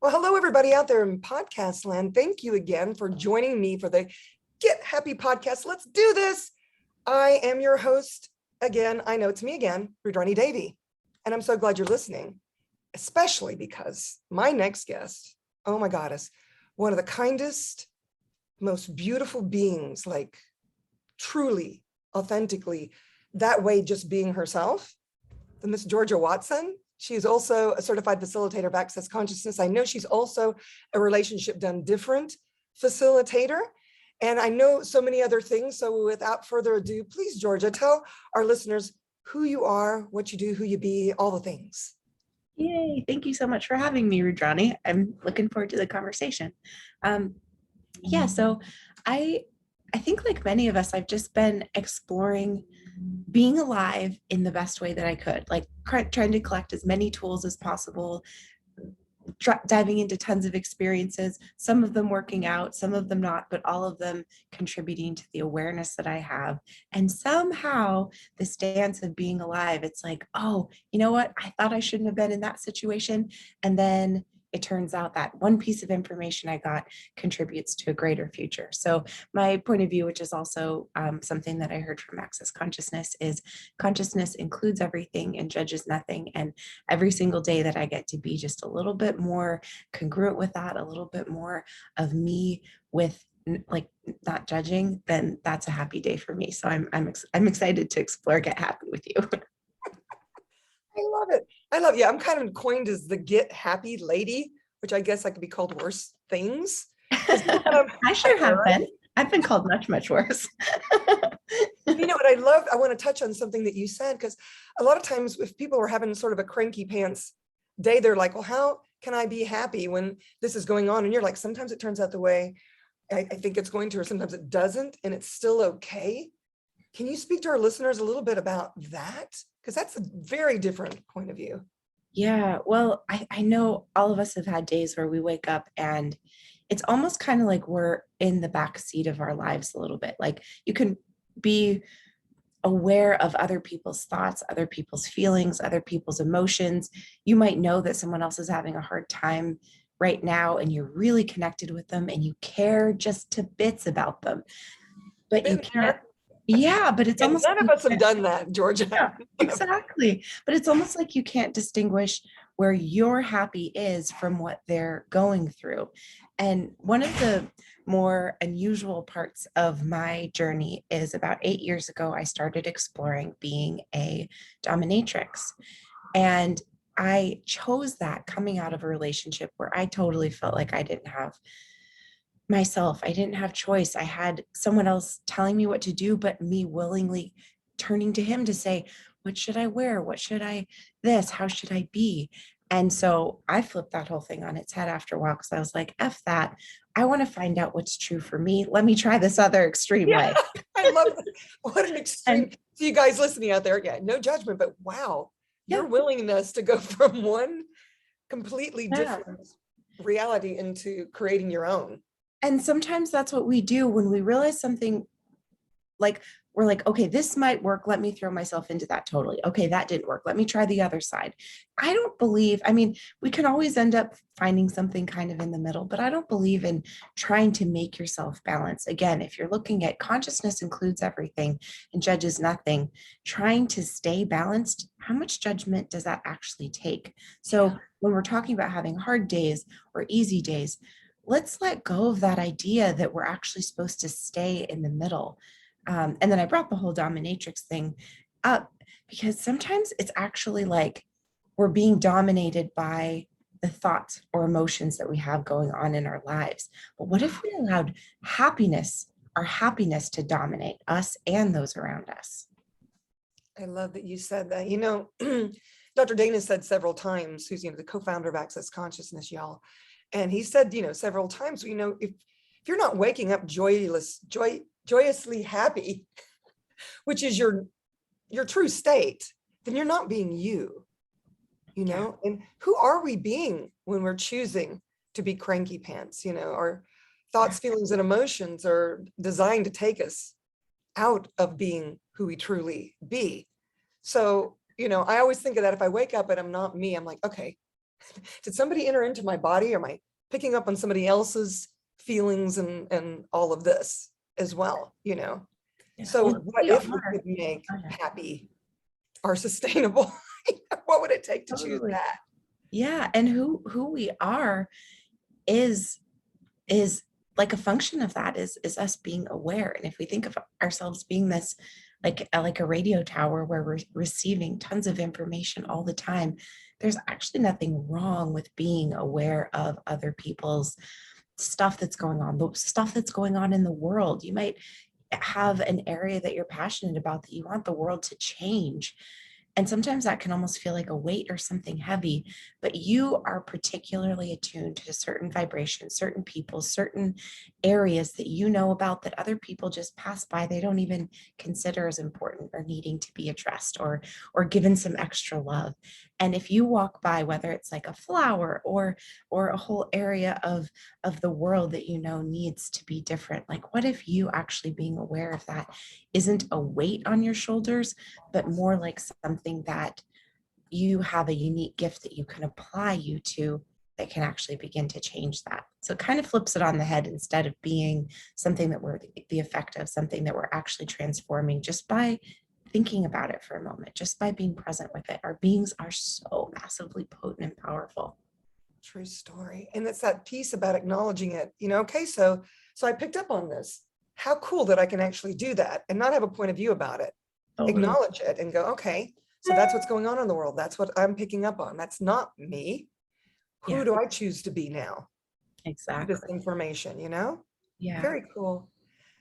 Well, hello, everybody out there in podcast land. Thank you again for joining me for the Get Happy podcast. Let's do this. I am your host again. I know it's me again, Rudrani Devi, and I'm so glad you're listening, especially because my next guest, oh my God, is one of the kindest, most beautiful beings, like truly, authentically, that way, just being herself, the Miss Georgia Watson. She is also a certified facilitator of access consciousness. I know she's also a relationship done different facilitator. And I know so many other things. So without further ado, please, Georgia, tell our listeners who you are, what you do, who you be, all the things. Yay. Thank you so much for having me, Rudrani. I'm looking forward to the conversation. So I think like many of us, I've just been exploring being alive in the best way that I could, like trying to collect as many tools as possible, diving into tons of experiences, some of them working out, some of them not, but all of them contributing to the awareness that I have. And somehow this dance of being alive, it's like, oh, you know what? I thought I shouldn't have been in that situation. And then it turns out that one piece of information I got contributes to a greater future. So my point of view, which is also something that I heard from Access Consciousness, is consciousness includes everything and judges nothing. And every single day that I get to be just a little bit more congruent with that, a little bit more of me with like not judging, then that's a happy day for me. So I'm excited to explore Get Happy with you. I love it. Yeah, I'm kind of coined as the Get Happy lady, which I guess I could be called worse things. I sure have been. I've been called much, much worse. You know what I love? I want to touch on something that you said, because a lot of times if people are having sort of a cranky pants day, they're like, well, how can I be happy when this is going on? And you're like, sometimes it turns out the way I think it's going to, or sometimes it doesn't, and it's still okay. Can you speak to our listeners a little bit about that? Because that's a very different point of view. Yeah, well, I know all of us have had days where we wake up and it's almost kind of like we're in the back seat of our lives a little bit. Like you can be aware of other people's thoughts, other people's feelings, other people's emotions. You might know that someone else is having a hard time right now and you're really connected with them and you care just to bits about them. But you can't. Yeah, but it's almost none of us have done that, Georgia. Yeah, exactly. But it's almost like you can't distinguish where your happy is from what they're going through. And one of the more unusual parts of my journey is about 8 years ago, I started exploring being a dominatrix. And I chose that coming out of a relationship where I totally felt like I didn't have myself. I didn't have choice. I had someone else telling me what to do, but me willingly turning to him to say, what should I wear? What should I this? How should I be? And so I flipped that whole thing on its head after a while because I was like, F that. I want to find out what's true for me. Let me try this other extreme way. I love that. What an extreme. So you guys listening out there, yeah, no judgment, but wow, your willingness to go from one completely different reality into creating your own. And sometimes that's what we do when we realize something, like we're like, okay, this might work. Let me throw myself into that totally. Okay, that didn't work. Let me try the other side. I don't believe, I mean, we can always end up finding something kind of in the middle, but I don't believe in trying to make yourself balance. Again, if you're looking at consciousness includes everything and judges nothing, trying to stay balanced, how much judgment does that actually take? So when we're talking about having hard days or easy days, let's let go of that idea that we're actually supposed to stay in the middle. And then I brought the whole dominatrix thing up because sometimes it's actually like we're being dominated by the thoughts or emotions that we have going on in our lives. But what if we allowed our happiness to dominate us and those around us? I love that you said that. You know, Dr. Dana said several times, who's the co-founder of Access Consciousness, y'all. And he said, several times, if you're not waking up joyously happy, which is your true state, then you're not being you, and who are we being when we're choosing to be cranky pants? Our thoughts, feelings, and emotions are designed to take us out of being who we truly be. So, I always think of that. If I wake up and I'm not me, I'm like, okay, Did somebody enter into my body? Am I picking up on somebody else's feelings and all of this as well, you know? Yeah. So Well, what we if we are. could make Oh, yeah. happy or sustainable? What would it take to choose Totally. that? Yeah. And who we are is is like a function of that is us being aware. And if we think of ourselves being this like a radio tower where we're receiving tons of information all the time, there's actually nothing wrong with being aware of other people's stuff that's going on, the stuff that's going on in the world. You might have an area that you're passionate about that you want the world to change. And sometimes that can almost feel like a weight or something heavy, but you are particularly attuned to certain vibrations, certain people, certain areas that you know about that other people just pass by. They don't even consider as important or needing to be addressed or given some extra love. And if you walk by, whether it's like a flower or a whole area of the world that you know needs to be different, like what if you actually being aware of that isn't a weight on your shoulders, but more like something that you have a unique gift that you can apply you to that can actually begin to change that. So it kind of flips it on the head. Instead of being something that we're the effect of, something that we're actually transforming just by thinking about it for a moment, just by being present with it. Our beings are so massively potent and powerful. True story. And it's that piece about acknowledging it, you know, okay, so I picked up on this. How cool that I can actually do that and not have a point of view about it. Totally. Acknowledge it and go, okay, so that's what's going on in the world. That's what I'm picking up on. That's not me. Who Yeah, do I choose to be now? This exactly. information, you know? Yeah. Very cool.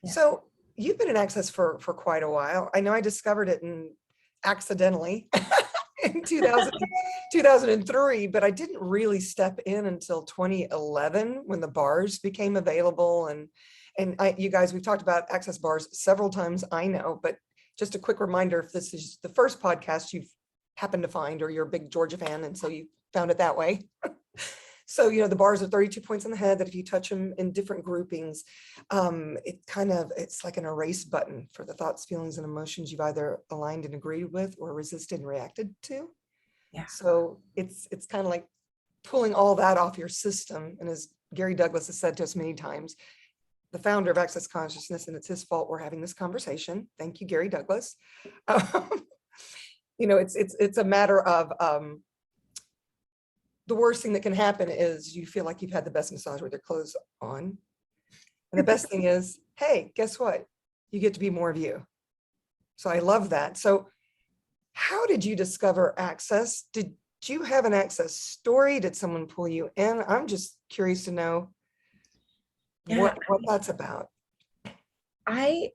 Yeah. So you've been in Access for quite a while. I know I discovered it accidentally in 2003, but I didn't really step in until 2011 when the bars became available. You guys, we've talked about Access bars several times, I know, but just a quick reminder, if this is the first podcast you've happened to find, or you're a big Georgia fan, and so you found it that way. So, you know, the bars are 32 points on the head that if you touch them in different groupings, it's like an erase button for the thoughts, feelings, and emotions you've either aligned and agreed with or resisted and reacted to. Yeah. So it's kind of like pulling all that off your system. And as Gary Douglas has said to us many times, the founder of Access Consciousness, and it's his fault we're having this conversation. Thank you, Gary Douglas. You know, it's a matter of the worst thing that can happen is you feel like you've had the best massage with your clothes on. And the best thing is, hey, guess what? You get to be more of you. So I love that. So how did you discover Access? Did you have an Access story? Did someone pull you in? I'm just curious to know Yeah. what that's about. I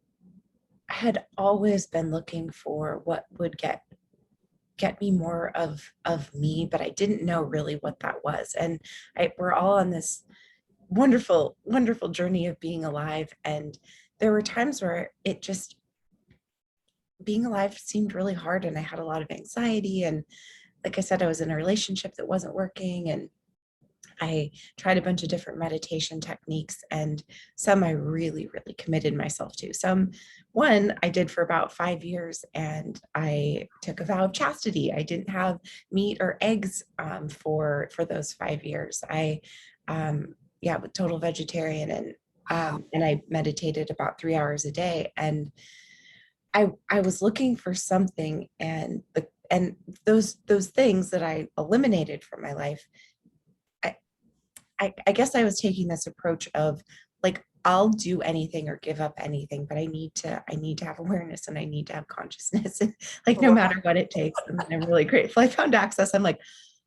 had always been looking for what would get me more of me, but I didn't know really what that was. And we're all on this wonderful, wonderful journey of being alive. And there were times where it just being alive seemed really hard, and I had a lot of anxiety. And like I said, I was in a relationship that wasn't working, and I tried a bunch of different meditation techniques, and some I really, really committed myself to. One I did for about 5 years, and I took a vow of chastity. I didn't have meat or eggs for those 5 years. Yeah, with total vegetarian, and I meditated about 3 hours a day. And I was looking for something, and those things that I eliminated from my life. I guess I was taking this approach of like, I'll do anything or give up anything, but I need to have awareness, and I need to have consciousness, and like no matter what it takes. And I'm really grateful I found Access. I'm like,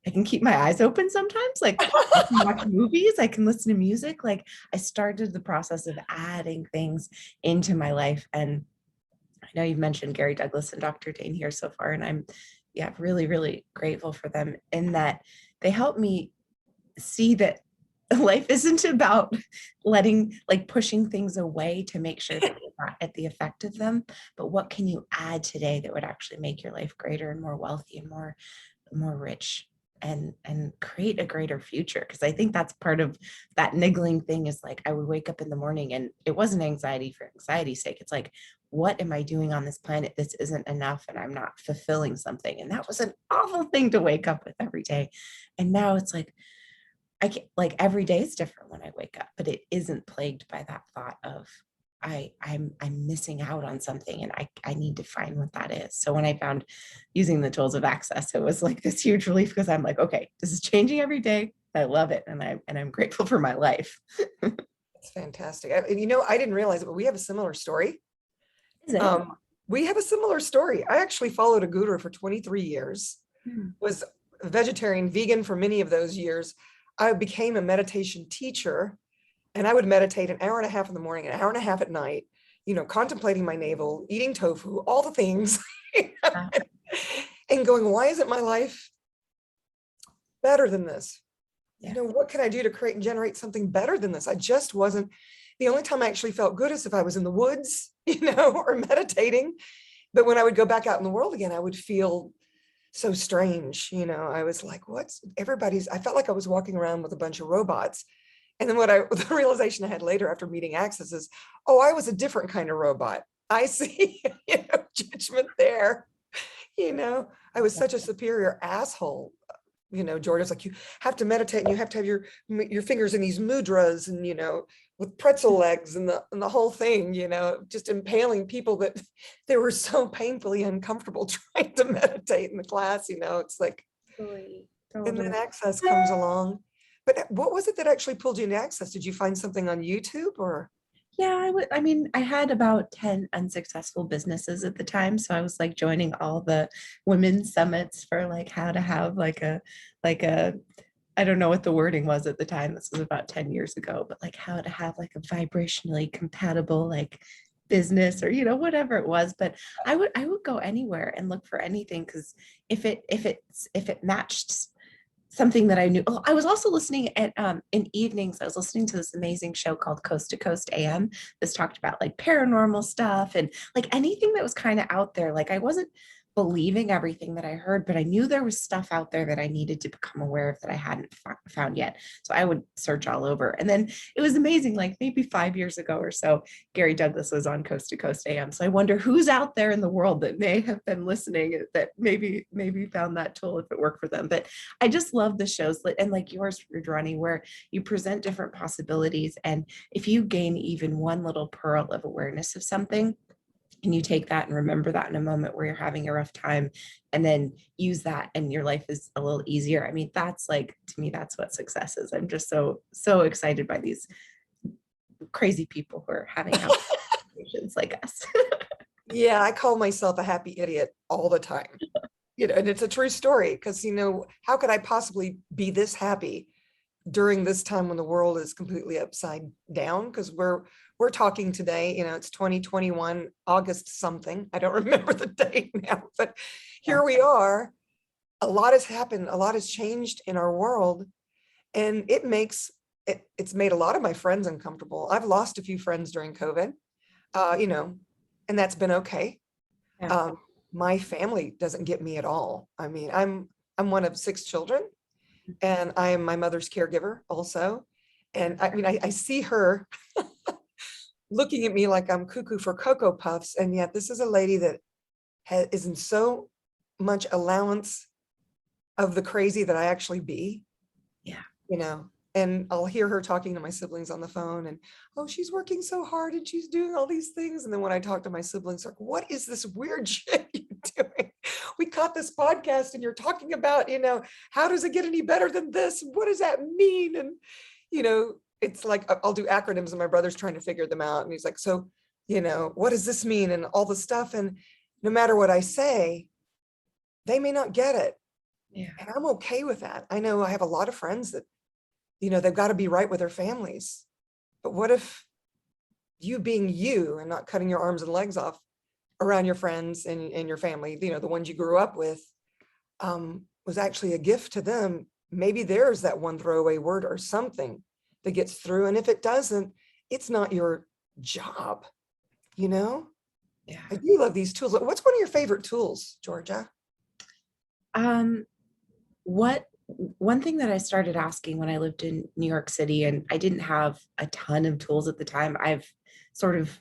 I can keep my eyes open sometimes. Like I can watch movies, I can listen to music. Like I started the process of adding things into my life. And I know you've mentioned Gary Douglas and Dr. Dane here so far, and I'm really, really grateful for them in that they help me see that life isn't about pushing things away to make sure that you're not at the effect of them, but what can you add today that would actually make your life greater and more wealthy and more rich and create a greater future. Because I think that's part of that niggling thing is like I would wake up in the morning and it wasn't anxiety for anxiety's sake. It's like, what am I doing on this planet? This isn't enough and I'm not fulfilling something. And that was an awful thing to wake up with every day. And now it's like, I can like every day is different when I wake up, but it isn't plagued by that thought of I'm missing out on something and I need to find what that is. So when I found using the tools of access, it was like this huge relief because I'm like, okay, this is changing every day. I love it. And I'm grateful for my life. That's fantastic. I didn't realize it, but we have a similar story. Is it? We have a similar story. I actually followed a guru for 23 years, was a vegetarian, vegan for many of those years. I became a meditation teacher, and I would meditate an hour and a half in the morning, an hour and a half at night, contemplating my navel, eating tofu, all the things, Yeah. and going, why isn't my life better than this? Yeah. What can I do to create and generate something better than this? I just wasn't. The only time I actually felt good is if I was in the woods, or meditating. But when I would go back out in the world again, I would feel so strange. I was like, I felt like I was walking around with a bunch of robots. And then the realization I had later after meeting Access is, oh, I was a different kind of robot. I see, judgment there. I was such a superior asshole. Jordan's like, you have to meditate and you have to have your fingers in these mudras and, with pretzel legs and the whole thing, just impaling people that they were so painfully uncomfortable trying to meditate in the class, it's like, Totally. and then Access comes along. But what was it that actually pulled you into Access? Did you find something on YouTube or? Yeah, I mean, I had about 10 unsuccessful businesses at the time. So I was like joining all the women's summits for like how to have like a, I don't know what the wording was at the time. This was about 10 years ago, but like how to have like a vibrationally compatible like business or whatever it was. But I would go anywhere and look for anything because if it matched something that I knew. Oh, I was also listening at in evenings. I was listening to this amazing show called Coast to Coast AM. This talked about like paranormal stuff and like anything that was kind of out there. Like I wasn't believing everything that I heard, but I knew there was stuff out there that I needed to become aware of that I hadn't found yet. So I would search all over. And then it was amazing, like maybe 5 years ago or so, Gary Douglas was on Coast to Coast AM. So I wonder who's out there in the world that may have been listening that maybe found that tool if it worked for them. But I just love the shows and like yours, Rudrani, where you present different possibilities. And if you gain even one little pearl of awareness of something, and you take that and remember that in a moment where you're having a rough time and then use that and your life is a little easier. I mean, that's like, to me, that's what success is. I'm just so excited by these crazy people who are having conversations like us. Yeah, I call myself a happy idiot all the time. And it's a true story because, how could I possibly be this happy during this time when the world is completely upside down? Because we're talking today, it's 2021, August something. I don't remember the date now, but here we are. A lot has happened. A lot has changed in our world. And it's made a lot of my friends uncomfortable. I've lost a few friends during COVID, and that's been okay. Yeah. My family doesn't get me at all. I mean, I'm one of 6 children and I am my mother's caregiver also. And I mean, I see her looking at me like I'm cuckoo for Cocoa Puffs. And yet this is a lady that is in so much allowance of the crazy that I actually be. Yeah. And I'll hear her talking to my siblings on the phone and, oh, she's working so hard and she's doing all these things. And then when I talk to my siblings, like, what is this weird shit you're doing? We caught this podcast and you're talking about, how does it get any better than this? What does that mean? And, it's like, I'll do acronyms and my brother's trying to figure them out. And he's like, so, what does this mean? And all the stuff. And no matter what I say, they may not get it. Yeah. And I'm okay with that. I know I have a lot of friends that, they've got to be right with their families. But what if you being you and not cutting your arms and legs off around your friends and your family, the ones you grew up with, was actually a gift to them? Maybe there's that one throwaway word or something that gets through. And if it doesn't, it's not your job, Yeah. I do love these tools. What's one of your favorite tools, Georgia? What one thing that I started asking when I lived in New York City, and I didn't have a ton of tools at the time, I've sort of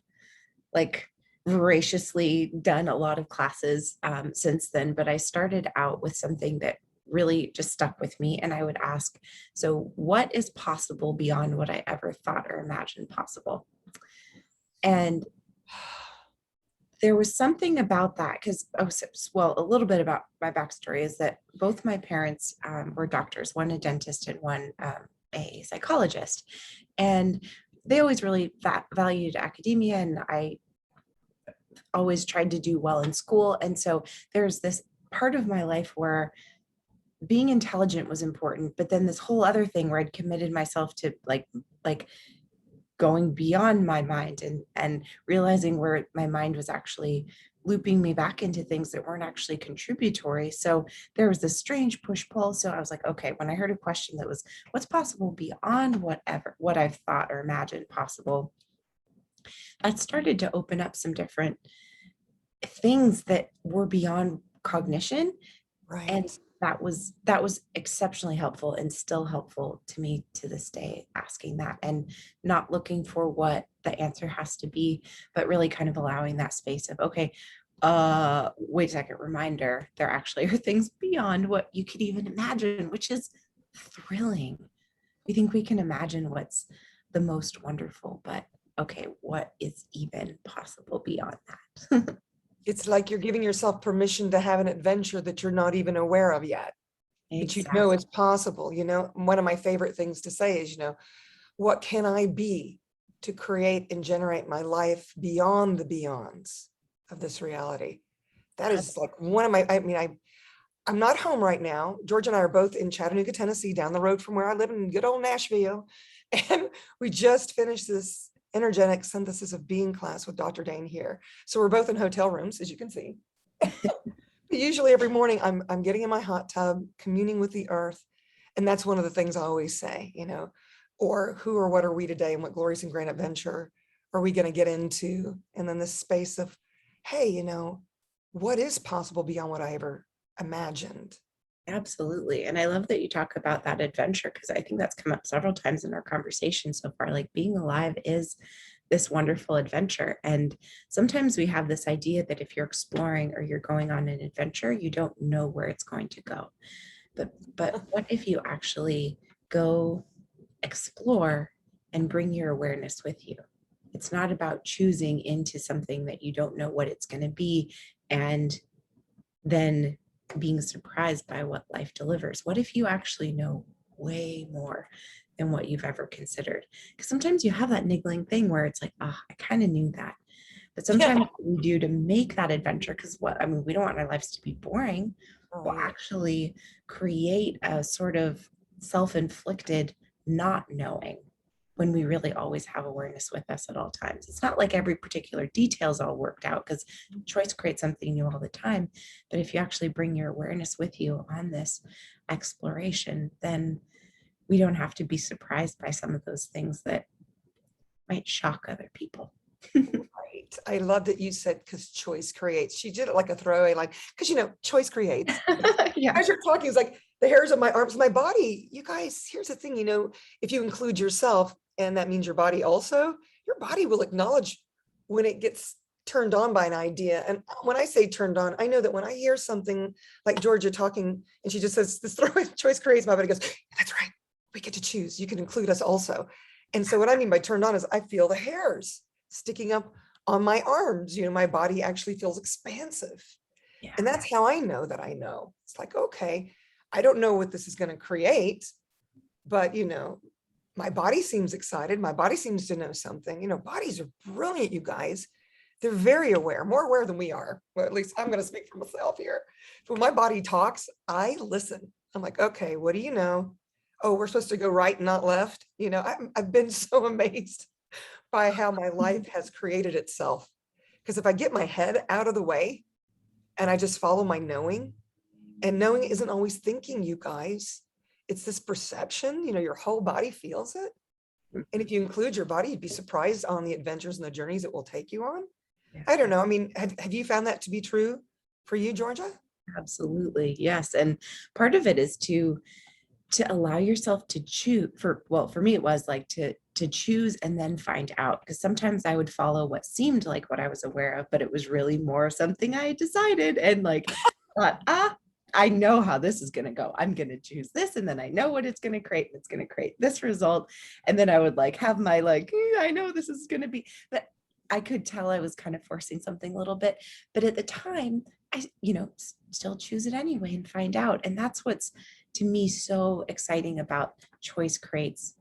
like voraciously done a lot of classes since then, but I started out with something that really just stuck with me. And I would ask, so what is possible beyond what I ever thought or imagined possible? And there was something about that because, well, a little bit about my backstory is that both my parents were doctors, one a dentist and one a psychologist. And they always really valued academia, and I always tried to do well in school. And so there's this part of my life where being intelligent was important, but then this whole other thing where I'd committed myself to like going beyond my mind and realizing where my mind was actually looping me back into things that weren't actually contributory. So there was this strange push pull. So I was like, okay, when I heard a question that was what's possible beyond what I've thought or imagined possible, that started to open up some different things that were beyond cognition. And Right. that was exceptionally helpful and still helpful to me to this day, asking that and not looking for what the answer has to be, but really kind of allowing that space of, okay, wait a second, reminder, there actually are things beyond what you could even imagine, which is thrilling. We think we can imagine what's the most wonderful, but okay, what is even possible beyond that? It's like you're giving yourself permission to have an adventure that you're not even aware of yet, but you know Exactly. it's possible. One of my favorite things to say is, what can I be to create and generate my life beyond the beyonds of this reality? That is like one of my, I'm not home right now. George and I are both in Chattanooga, Tennessee, down the road from where I live in good old Nashville. And we just finished this energetic synthesis of being class with Dr. Dane here. So we're both in hotel rooms, as you can see. Usually every morning I'm getting in my hot tub, communing with the earth. And that's one of the things I always say, or who or what are we today and what glorious and grand adventure are we going to get into? And then this space of, hey, what is possible beyond what I ever imagined? Absolutely. And I love that you talk about that adventure because I think that's come up several times in our conversation so far. Like being alive is this wonderful adventure. And sometimes we have this idea that if you're exploring or you're going on an adventure, you don't know where it's going to go. But what if you actually go explore and bring your awareness with you? It's not about choosing into something that you don't know what it's going to be and then being surprised by what life delivers. What if you actually know way more than what you've ever considered? Because sometimes you have that niggling thing where it's like, oh, I kind of knew that. But sometimes Yeah. what we do to make that adventure, because we don't want our lives to be boring, will Right. actually create a sort of self-inflicted not knowing when we really always have awareness with us at all times. It's not like every particular detail is all worked out because choice creates something new all the time. But if you actually bring your awareness with you on this exploration, then we don't have to be surprised by some of those things that might shock other people. Right. I love that you said because choice creates. She did it like a throwaway line because choice creates. Yeah, As you're talking, it's like the hairs of my arms, my body. You guys, here's the thing, if you include yourself, and that means your body also, your body will acknowledge when it gets turned on by an idea. And when I say turned on, I know that when I hear something like Georgia talking and she just says, this throwaway choice creates, my body goes, that's right. We get to choose. You can include us also. And so what I mean by turned on is I feel the hairs sticking up on my arms. My body actually feels expansive. yeah, And that's how I know that I know. It's like, okay, I don't know what this is going to create, but my body seems excited. My body seems to know something. Bodies are brilliant, you guys. They're very aware, more aware than we are. Well, at least I'm going to speak for myself here. When my body talks, I listen. I'm like, okay, what do you know? Oh, we're supposed to go right and not left. I've been so amazed by how my life has created itself. Because if I get my head out of the way and I just follow my knowing, and knowing isn't always thinking, you guys. It's this perception, your whole body feels it. And if you include your body, you'd be surprised on the adventures and the journeys it will take you on. yeah. I don't know. I mean, have you found that to be true for you, Georgia? Absolutely. Yes. And part of it is to to allow yourself to choose for me, it was like to choose and then find out. Because sometimes I would follow what seemed like what I was aware of, but it was really more something I had decided and like thought, I know how this is going to go. I'm going to choose this. And then I know what it's going to create. It's going to create this result. And then I would like have my like, I know this is going to be, but I could tell I was kind of forcing something a little bit. But at the time, I, still choose it anyway and find out. And that's what's to me so exciting about choice creates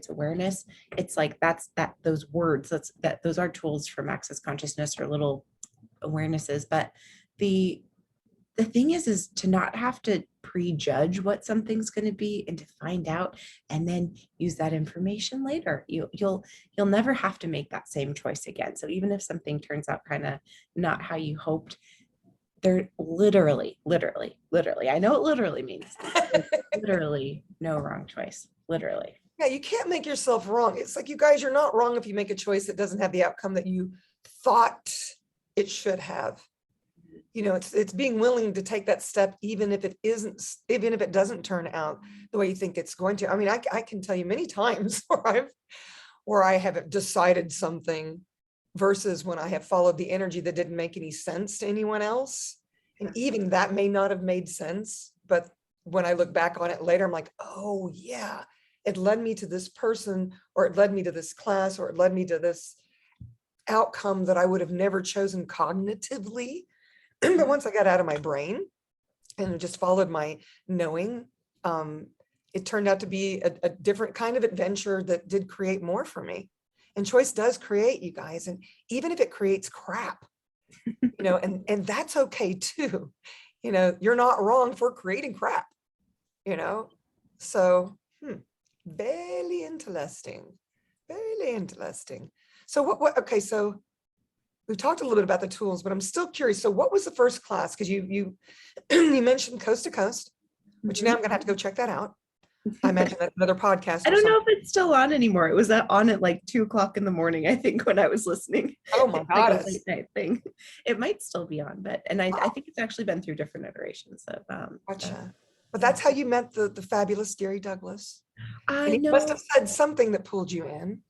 awareness. It's like those words, those are tools from access consciousness or little awarenesses. But the thing is to not have to prejudge what something's going to be and to find out and then use that information later. You'll never have to make that same choice again. So even if something turns out kind of not how you hoped, there literally, I know what literally means. There's literally no wrong choice. Literally. Yeah, you can't make yourself wrong. It's like, you guys, you're not wrong if you make a choice that doesn't have the outcome that you thought it should have. It's being willing to take that step, even if it doesn't turn out the way you think it's going to. I mean, I can tell you many times where I have decided something versus when I have followed the energy that didn't make any sense to anyone else. And even that may not have made sense, but when I look back on it later, I'm like, oh yeah, it led me to this person, or it led me to this class, or it led me to this outcome that I would have never chosen cognitively. But once I got out of my brain and just followed my knowing, it turned out to be a different kind of adventure that did create more for me. And choice does create, you guys. And even if it creates crap, and that's okay too. You're not wrong for creating crap, so very interesting. Very interesting. So okay, so we've talked a little bit about the tools, but I'm still curious. So what was the first class? Because you you mentioned Coast to Coast, which now I'm gonna have to go check that out. I imagine that's another podcast. I Or don't know something. if it's still on anymore. It was on at like 2:00 in the morning, I think, when I was listening. Oh my Like a goddess. late night thing. It might still be on, but I think it's actually been through different iterations of Gotcha. But yeah. that's how you met the fabulous Gary Douglas. And I he must know. have said something that pulled you in.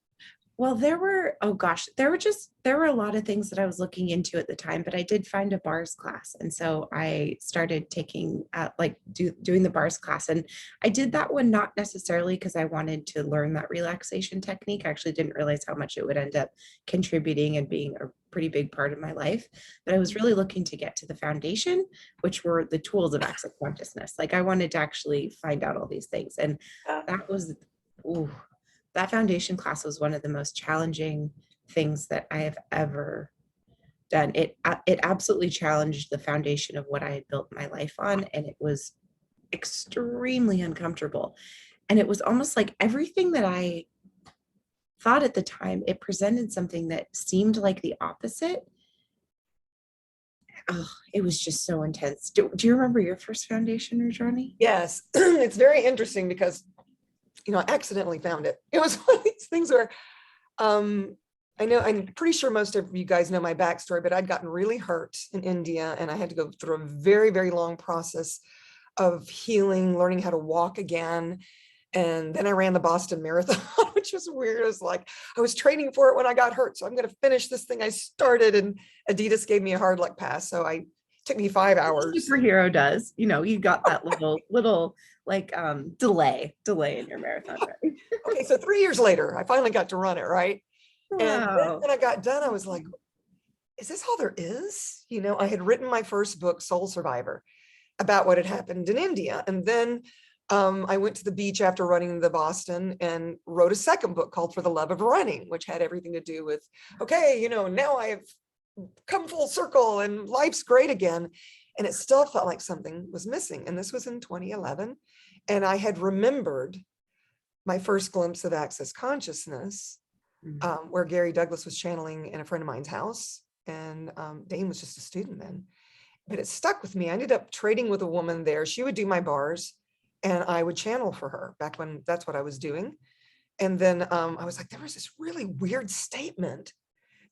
Well, there were a lot of things that I was looking into at the time, but I did find a bars class. And so I started taking doing the bars class. And I did that one not necessarily because I wanted to learn that relaxation technique. I actually didn't realize how much it would end up contributing and being a pretty big part of my life. But I was really looking to get to the foundation, which were the tools of access consciousness. Like I wanted to actually find out all these things. And that was, ooh, that foundation class was one of the most challenging things that I have ever done. It absolutely challenged the foundation of what I had built my life on, and it was extremely uncomfortable. And it was almost like everything that I thought at the time, it presented something that seemed like the opposite. Oh, it was just so intense. Do you remember your first foundation, Rajani? Yes, it's very interesting because I accidentally found it. It was one of these things where I'm pretty sure most of you guys know my backstory, but I'd gotten really hurt in India and I had to go through a very, very long process of healing, learning how to walk again. And then I ran the Boston Marathon, which was weird. It was like, I was training for it when I got hurt. So I'm going to finish this thing I started, and Adidas gave me a hard luck pass. So it took me 5 hours. Superhero does, you got that little like delay in your marathon, right? Okay, so 3 years later, I finally got to run it, right? And then Wow. when I got done, I was like, is this all there is? I had written my first book, Soul Survivor, about what had happened in India. And then I went to the beach after running the Boston and wrote a second book called For the Love of Running, which had everything to do with, okay, now I have come full circle and life's great again. And it still felt like something was missing. And this was in 2011. And I had remembered my first glimpse of access consciousness, where Gary Douglas was channeling in a friend of mine's house. And Dane was just a student then. But it stuck with me. I ended up trading with a woman there. She would do my bars and I would channel for her back when that's what I was doing. And then I was like, there was this really weird statement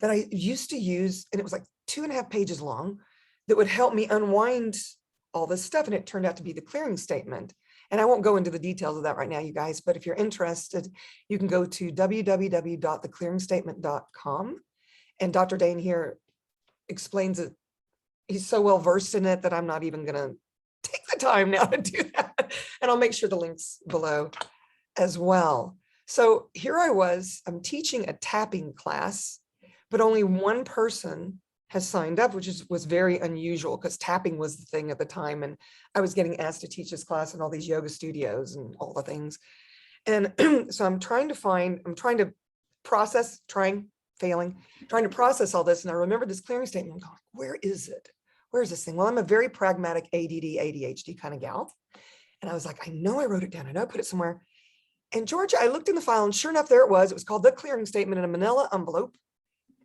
that I used to use, and it was like 2.5 pages long, that would help me unwind all this stuff. And it turned out to be the clearing statement. And I won't go into the details of that right now, you guys, but if you're interested, you can go to www.theclearingstatement.com. And Dr. Dane here explains it. He's so well versed in it that I'm not even going to take the time now to do that. And I'll make sure the links below as well. So here I was, I'm teaching a tapping class, but only one person has signed up, which was very unusual because tapping was the thing at the time. And I was getting asked to teach this class in all these yoga studios and all the things. And so I'm trying to process, failing, trying to process all this. And I remember this clearing statement. I'm going, where is it? Where is this thing? Well, I'm a very pragmatic ADD, ADHD kind of gal. And I was like, I know I wrote it down. I know I put it somewhere. And Georgia, I looked in the file and sure enough, there it was. It was called The Clearing Statement in a manila envelope.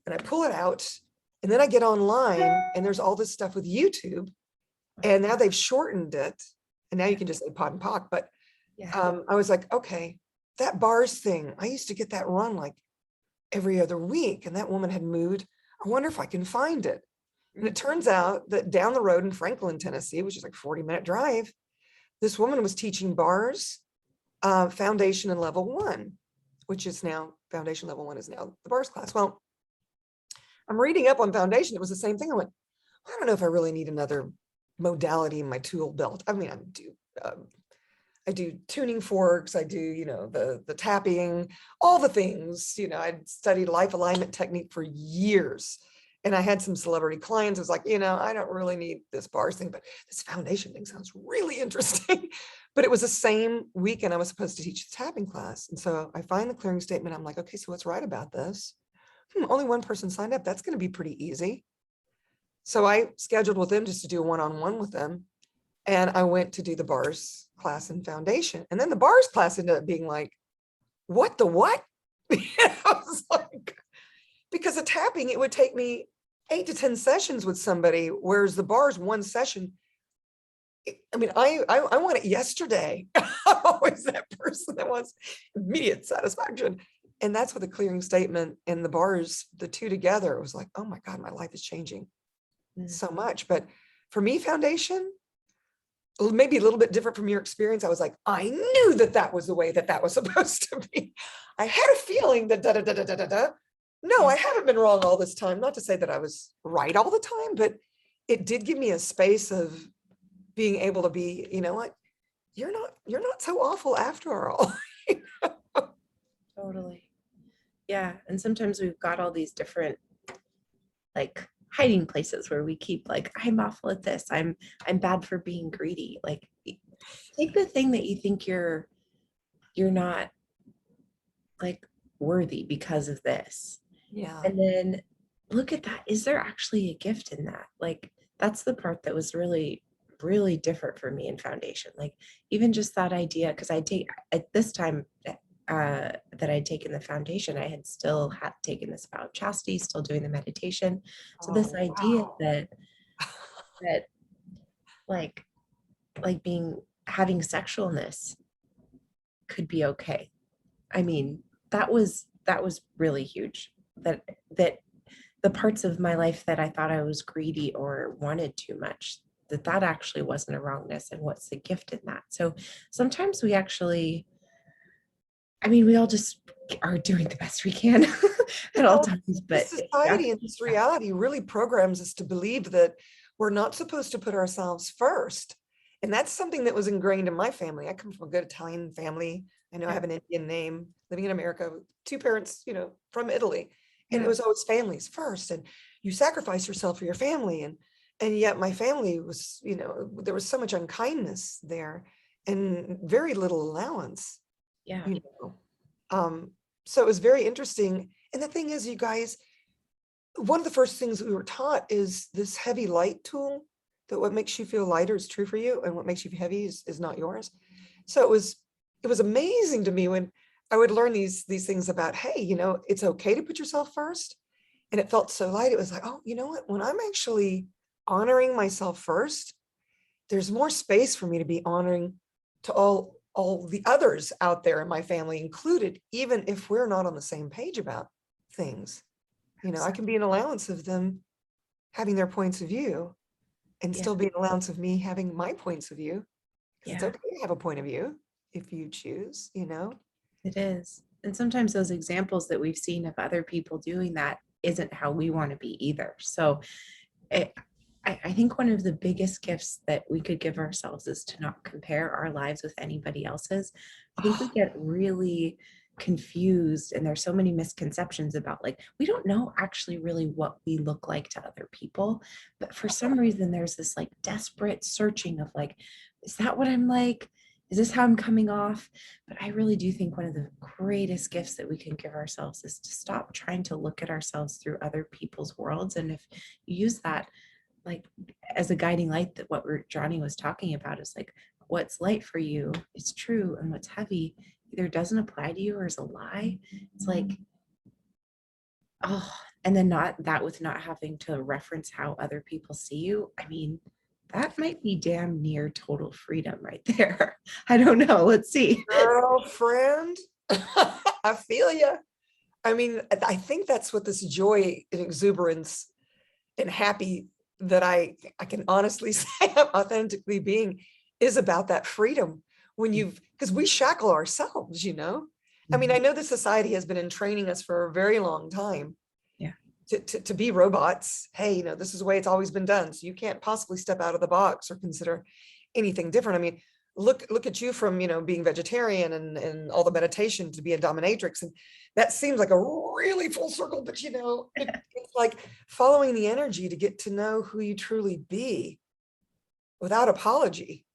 And I pull it out and then I get online and there's all this stuff with YouTube. And now they've shortened it. And now you can just say pod and poc. But I was like, okay, that bars thing, I used to get that run like every other week. And that woman had moved. I wonder if I can find it. And it turns out that down the road in Franklin, Tennessee, which is like a 40-minute drive, this woman was teaching bars, foundation and level 1, which is now foundation level 1 is now the bars class. Well, I'm reading up on foundation. It was the same thing. I went, I don't know if I really need another modality in my tool belt. I mean, I do tuning forks. I do, the tapping, all the things, I'd studied life alignment technique for years. And I had some celebrity clients. I was like, I don't really need this bars thing, but this foundation thing sounds really interesting. But it was the same weekend I was supposed to teach the tapping class. And so I find the clearing statement. I'm like, okay, so what's right about this? Only one person signed up. That's going to be pretty easy. So I scheduled with them just to do a one-on-one with them. And I went to do the bars class and foundation. And then the bars class ended up being like, what the what? I was like, because the tapping, it would take me 8 to 10 sessions with somebody, whereas the bars, one session. I mean, I want it yesterday. I'm always that person that wants immediate satisfaction. And that's what the clearing statement and the bars, the two together, it was like, oh my God, my life is changing so much. But for me, foundation, maybe a little bit different from your experience. I was like, I knew that was the way that was supposed to be. I had a feeling that No, I haven't been wrong all this time. Not to say that I was right all the time, but it did give me a space of being able to be, you know what, you're not so awful after all. Totally. Yeah. And sometimes we've got all these different like hiding places where we keep like, I'm awful at this. I'm bad for being greedy. Like take the thing that you think you're not like worthy because of this. Yeah. And then look at that. Is there actually a gift in that? Like that's the part that was really, really different for me in foundation. Like even just that idea, because I take at this time that I'd taken the foundation, I had taken this vow of chastity, still doing the meditation. So this idea Wow. that like having sexualness could be okay. I mean, that was really huge. That the parts of my life that I thought I was greedy or wanted too much, that actually wasn't a wrongness, and what's the gift in that? So sometimes we actually, I mean, we all just are doing the best we can at all times, but this society and this reality really programs us to believe that we're not supposed to put ourselves first. And that's something that was ingrained in my family. I come from a good Italian family. I know I have an Indian name, living in America, 2 parents, from Italy. And it was always families first. And you sacrifice yourself for your family. And yet my family was, there was so much unkindness there and very little allowance. Yeah. So it was very interesting. And the thing is, you guys, one of the first things we were taught is this heavy light tool, that what makes you feel lighter is true for you, and what makes you heavy is not yours. So it was amazing to me when I would learn these things about, hey, it's okay to put yourself first. And it felt so light. It was like, oh, you know what? When I'm actually honoring myself first, there's more space for me to be honoring to all the others out there in my family included, even if we're not on the same page about things. I can be an allowance of them having their points of view and still be an allowance of me having my points of view. Because it's Yeah, okay to have a point of view if you choose, you know? it is. And sometimes those examples that we've seen of other people doing that isn't how we want to be either. So it, I think one of the biggest gifts that we could give ourselves is to not compare our lives with anybody else's. I think we get really confused, and there's so many misconceptions about, like, we don't know actually really what we look like to other people, but for some reason there's this like desperate searching of like, is that what I'm like? Is this how I'm coming off? But I really do think one of the greatest gifts that we can give ourselves is to stop trying to look at ourselves through other people's worlds. And if you use that like as a guiding light, that what Johnny was talking about is like, what's light for you is true, and what's heavy either doesn't apply to you or is a lie. It's like, oh, and then not that with not having to reference how other people see you. I mean, that might be damn near total freedom right there. I don't know. Let's see. Girlfriend, I feel you. I mean, I think that's what this joy and exuberance and happy that I can honestly say I'm authentically being is about that freedom when because we shackle ourselves, you know? I mean, I know the society has been entraining us for a very long time Yeah. to be robots. Hey, you know, this is the way it's always been done. So you can't possibly step out of the box or consider anything different. I mean, look at you from, you know, being vegetarian and all the meditation to be a dominatrix. And that seems like a really full circle, but you know, it's like following the energy to get to know who you truly be without apology.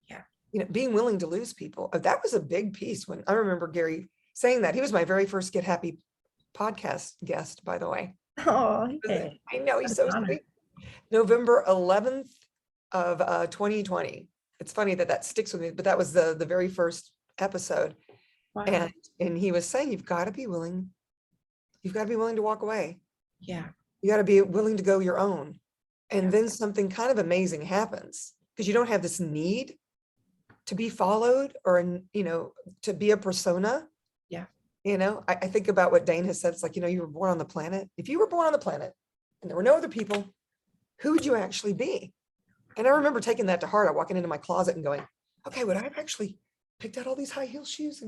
Yeah. You know, being willing to lose people. That was a big piece when I remember Gary saying that. He was my very first Get Happy podcast guest, by the way. Oh, hey. I know, he's What so an honor. sweet. November 11th of 2020. It's funny that that sticks with me, but that was the very first episode. Wow. And he was saying, you've got to be willing to walk away. Yeah. You got to be willing to go your own. And Yeah. then something kind of amazing happens because you don't have this need to be followed or, you know, to be a persona. Yeah. You know, I think about what Dane has said. It's like, you know, you were born on the planet. If you were born on the planet and there were no other people, who would you actually be? And I remember taking that to heart. I walking into my closet and going, okay, would I have actually picked out all these high heel shoes?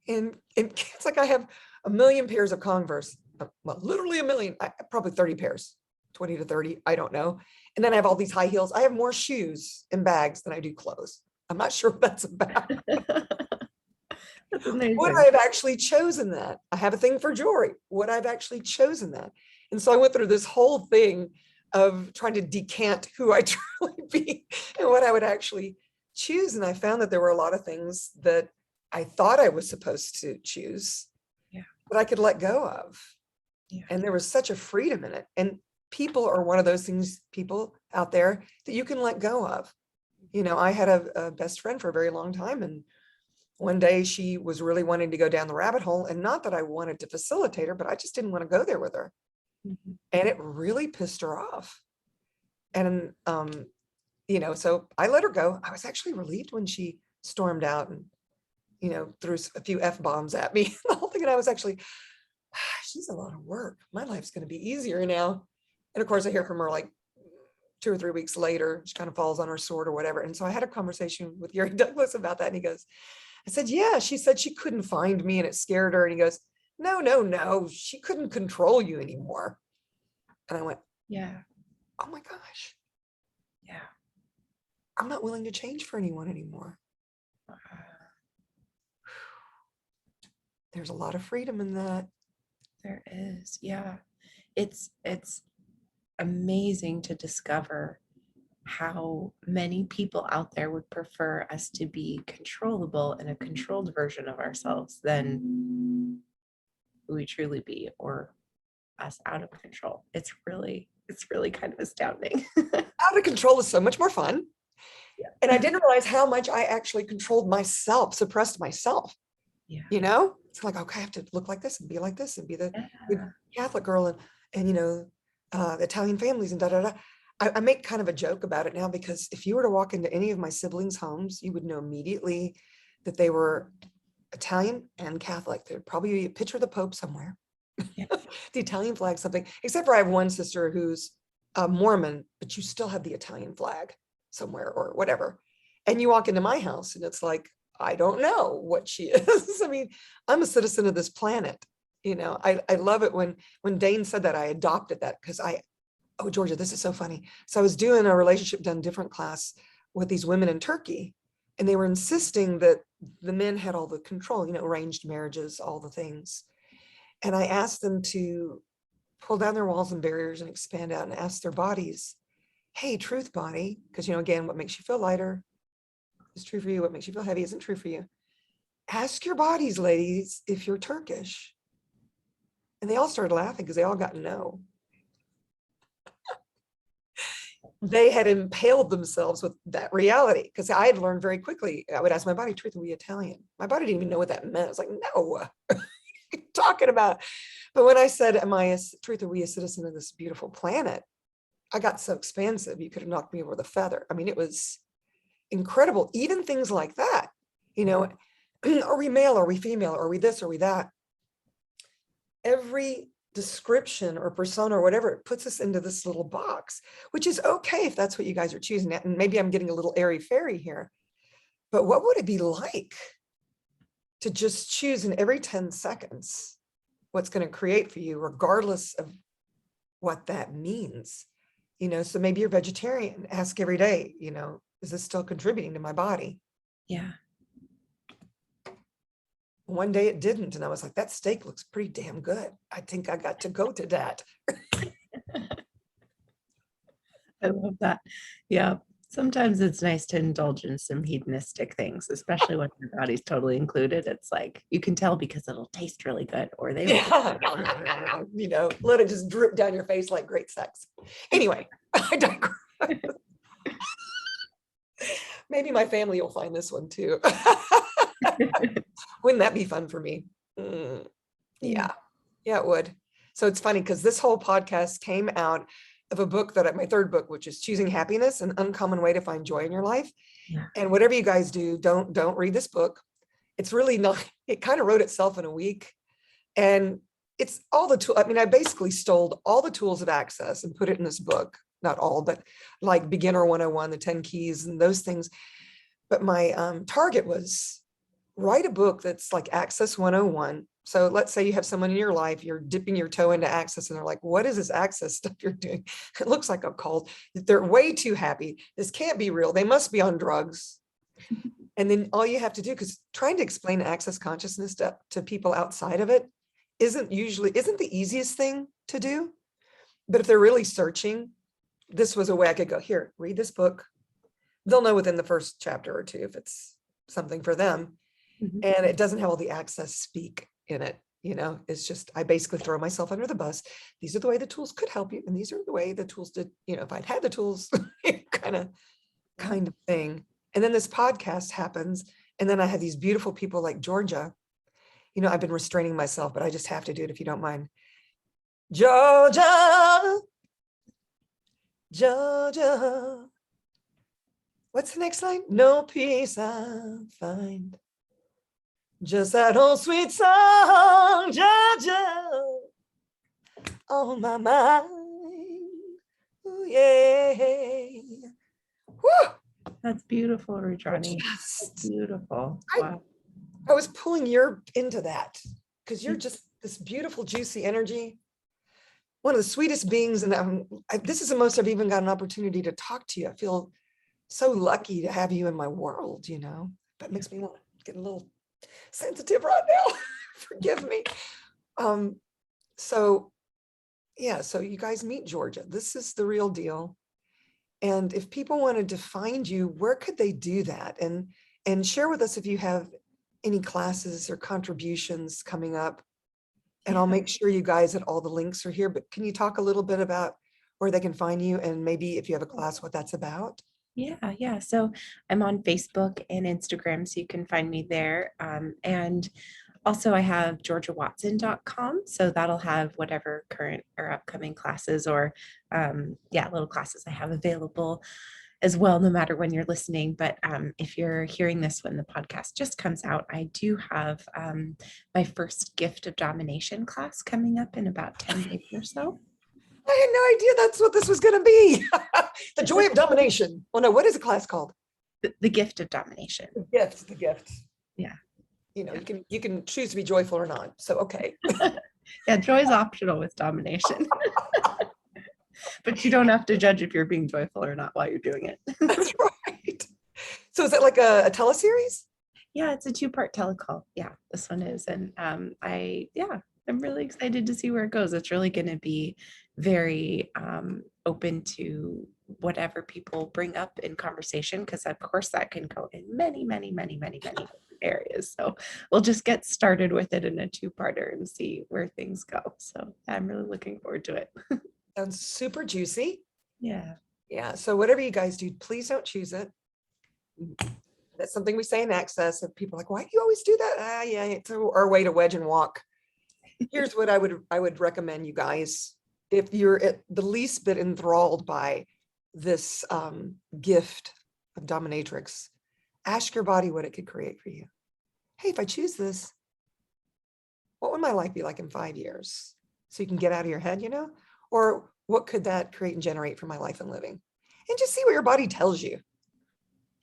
And it's like I have a million pairs of Converse, well, literally a million, probably 30 pairs, 20 to 30, I don't know. And then I have all these high heels. I have more shoes and bags than I do clothes. I'm not sure what that's about. That's Would amazing. I have actually chosen that? I have a thing for jewelry. Would I have actually chosen that? And so I went through this whole thing of trying to decant who I truly be and what I would actually choose. And I found that there were a lot of things that I thought I was supposed to choose, Yeah. but I could let go of. Yeah. And there was such a freedom in it. And people are one of those things, people out there that you can let go of. You know, I had a best friend for a very long time, and one day she was really wanting to go down the rabbit hole, and not that I wanted to facilitate her, but I just didn't want to go there with her. Mhm. And it really pissed her off. And you know, so I let her go. I was actually relieved when she stormed out and, you know, threw a few F-bombs at me. The whole thing, and I was actually, she's a lot of work. My life's going to be easier now. And of course I hear from her like 2 or 3 weeks later, she kind of falls on her sword or whatever. And so I had a conversation with Gary Douglas about that. And he goes, I said, yeah, she said she couldn't find me and it scared her. And he goes, no, no, no, she couldn't control you anymore. And I went, Yeah. oh my gosh, Yeah. I'm not willing to change for anyone anymore. There's a lot of freedom in that. There is. Yeah. It's amazing to discover how many people out there would prefer us to be controllable in a controlled version of ourselves than who we truly be, or us out of control. It's really kind of astounding. Out of control is so much more fun. Yeah. And I didn't realize how much I actually controlled myself, suppressed myself. Yeah. You know, it's like, okay, I have to look like this and be like this and be the good Yeah. Catholic girl and you know, the Italian families and da da da. I make kind of a joke about it now because if you were to walk into any of my siblings' homes, you would know immediately that they were Italian and Catholic. There'd probably be a picture of the Pope somewhere, Yeah. the Italian flag, something, except for I have one sister who's a Mormon, but you still have the Italian flag somewhere or whatever. And you walk into my house and it's like, I don't know what she is. I mean, I'm a citizen of this planet. I love it when Dane said that. I adopted that because oh, Georgia, this is so funny. So I was doing a relationship done different class with these women in Turkey, and they were insisting that the men had all the control, arranged marriages, all the things. And I asked them to pull down their walls and barriers and expand out and ask their bodies, hey, truth body, because, again, what makes you feel lighter is true for you. What makes you feel heavy isn't true for you. Ask your bodies, ladies, if you're Turkish. And they all started laughing because they all got no. They had impaled themselves with that reality because I had learned very quickly. I would ask my body, truth, are we Italian? My body didn't even know what that meant. I was like, no, what are you talking about? But when I said, truth, are we a citizen of this beautiful planet? I got so expansive, you could have knocked me over with a feather. I mean, it was incredible. Even things like that, are we male? Are we female? Are we this? Are we that? Every description or persona or whatever, it puts us into this little box, which is okay if that's what you guys are choosing. And maybe I'm getting a little airy fairy here, but what would it be like to just choose in every 10 seconds what's going to create for you, regardless of what that means? So maybe you're vegetarian, ask every day, is this still contributing to my body? Yeah. One day it didn't. And I was like, that steak looks pretty damn good. I think I got to go to that. I love that. Yeah. Sometimes it's nice to indulge in some hedonistic things, especially when your body's totally included. It's like, you can tell because it'll taste really good, or they will. Yeah. Let it just drip down your face like great sex. Anyway, I digress. Maybe my family will find this one too. Wouldn't that be fun for me? Yeah, it would. So it's funny because this whole podcast came out of a book my third book, which is Choosing Happiness, an Uncommon Way to Find Joy in Your Life. Yeah. And whatever you guys do, don't read this book. It's really not, it kind of wrote itself in a week. And it's all the tools. I mean, I basically stole all the tools of access and put it in this book. Not all, but like Beginner 101, the 10 keys and those things. But my target was write a book that's like Access 101. So let's say you have someone in your life, you're dipping your toe into Access and they're like, what is this Access stuff you're doing? It looks like a cult. They're way too happy. This can't be real. They must be on drugs. And then all you have to do, because trying to explain Access consciousness to people outside of it isn't the easiest thing to do. But if they're really searching, this was a way I could go, here, read this book. They'll know within the first chapter or two if it's something for them. Mm-hmm. And it doesn't have all the Access speak in it. It's just, I basically throw myself under the bus. These are the way the tools could help you. And these are the way the tools did, if I'd had the tools kind of thing. And then this podcast happens. And then I had these beautiful people like Georgia. I've been restraining myself, but I just have to do it if you don't mind. Georgia. What's the next line? No peace I find. Just that old sweet song, Georgia, on my mind. Ooh, yeah. Woo! That's beautiful, Rudrani. Just, Beautiful. Wow. I was pulling you into that because you're just this beautiful, juicy energy. One of the sweetest beings. And this is the most I've even got an opportunity to talk to you. I feel so lucky to have you in my world, That makes me want to get a little sensitive right now. Forgive me. So you guys meet Georgia. This is the real deal. And if people wanted to find you, where could they do that? And share with us if you have any classes or contributions coming up. And I'll make sure you guys that all the links are here. But can you talk a little bit about where they can find you and maybe if you have a class, what that's about? Yeah. So I'm on Facebook and Instagram, so you can find me there. And also I have georgiawatson.com. So that'll have whatever current or upcoming classes or little classes I have available as well, no matter when you're listening. But if you're hearing this when the podcast just comes out, I do have my first Gift of Domination class coming up in about 10 days or so. I had no idea that's what this was going to be. The Joy of Domination. Well, no, what is the class called? the gift of domination. The gifts, the gifts. Yeah. You know, Yeah. you can choose to be joyful or not. So, okay. Yeah, joy is optional with domination. But you don't have to judge if you're being joyful or not while you're doing it. That's right. So is it like a teleseries? Yeah, it's a 2-part telecall. Yeah, this one is. And I'm really excited to see where it goes. It's really going to be very open to whatever people bring up in conversation, because of course that can go in many, many, many, many, many areas. So we'll just get started with it in a 2-parter and see where things go. So I'm really looking forward to it. Sounds super juicy. Yeah. Yeah. So whatever you guys do, please don't choose it. That's something we say in Access, and people are like, why do you always do that? Yeah, it's our way to wedge and walk. Here's what I would recommend you guys. If you're at the least bit enthralled by this gift of dominatrix, ask your body what it could create for you. Hey, if I choose this, what would my life be like in 5 years? So you can get out of your head, or what could that create and generate for my life and living? And just see what your body tells you.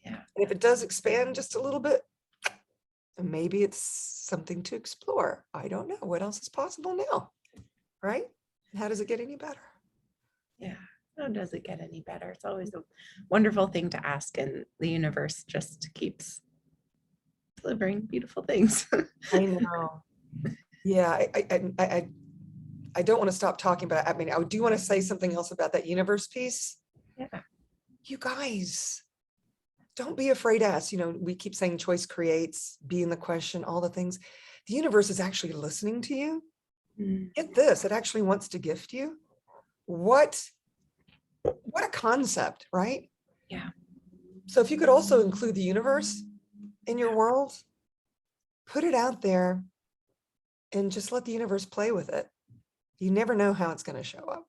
Yeah. And if it does expand just a little bit, maybe it's something to explore. I don't know. What else is possible now? Right? And how does it get any better? Yeah. How does it get any better? It's always a wonderful thing to ask, and the universe just keeps delivering beautiful things. I know. Yeah, I don't want to stop talking, but I mean, I do want to say something else about that universe piece. Yeah. You guys, don't be afraid to ask. We keep saying choice creates, be in the question, all the things. The universe is actually listening to you. Get this, it actually wants to gift you. What a concept, right? Yeah. So if you could also include the universe in your world, put it out there and just let the universe play with it. You never know how it's going to show up.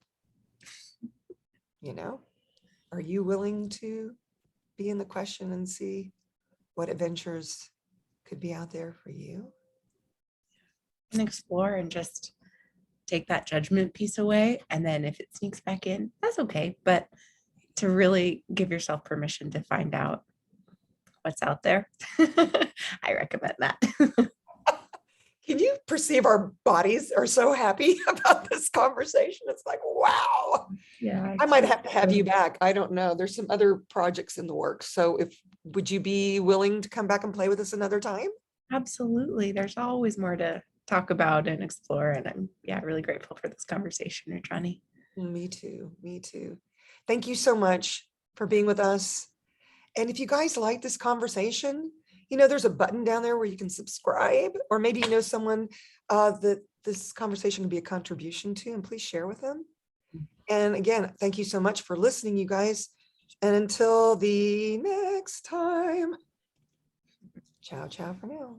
Are you willing to be in the question and see what adventures could be out there for you? And explore and just take that judgment piece away. And then if it sneaks back in, that's okay. But to really give yourself permission to find out what's out there, I recommend that. Can you perceive our bodies are so happy about this conversation? It's like, wow. Yeah. I might have to have you back. I don't know. There's some other projects in the works. So would you be willing to come back and play with us another time? Absolutely. There's always more to talk about and explore. And I'm really grateful for this conversation, Johnny. Me too. Me too. Thank you so much for being with us. And if you guys like this conversation, there's a button down there where you can subscribe, or maybe someone that this conversation can be a contribution to, and please share with them. And again, thank you so much for listening, you guys. And until the next time, ciao, ciao for now.